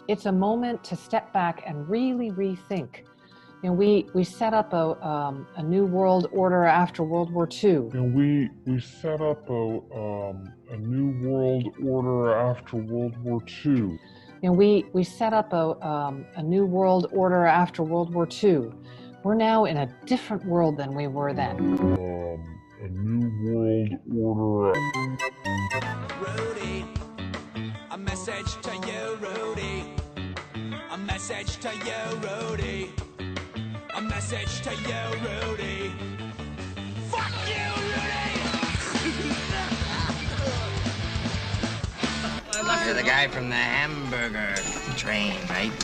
It's a moment to step back and really rethink. We set up a new world order after World War II. We set up a new world order after World War II. We set up a new world order after World War II. We're now in a different world than we were then. A new world order. Rudy, a message to you, Rudy. A message to you, Rudy. A message to you, Rudy. Fuck you, Rudy! You're the guy from the hamburger train, right?